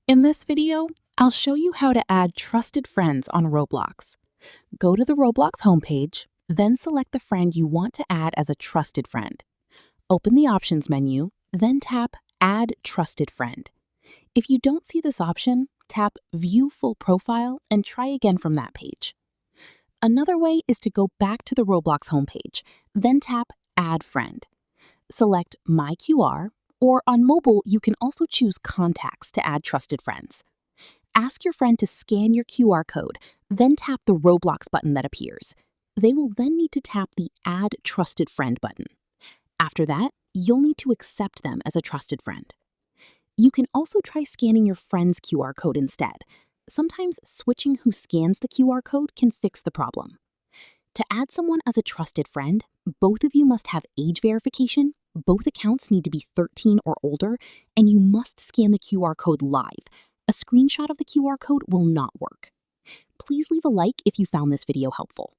In this video, I'll show you how to add trusted friends on Roblox. Go to the Roblox homepage, then select the friend you want to add as a trusted friend. Open the Options menu, then tap Add Trusted Friend. If you don't see this option, tap View Full Profile and try again from that page. Another way is to go back to the Roblox homepage, then tap Add Friend. Select My QR, or on mobile, you can also choose Contacts to add trusted friends. Ask your friend to scan your QR code, then tap the Roblox button that appears. They will then need to tap the Add Trusted Friend button. After that, you'll need to accept them as a trusted friend. You can also try scanning your friend's QR code instead. Sometimes switching who scans the QR code can fix the problem. To add someone as a trusted friend, both of you must have age verification, both accounts need to be 13 or older, and you must scan the QR code live. A screenshot of the QR code will not work. Please leave a like if you found this video helpful.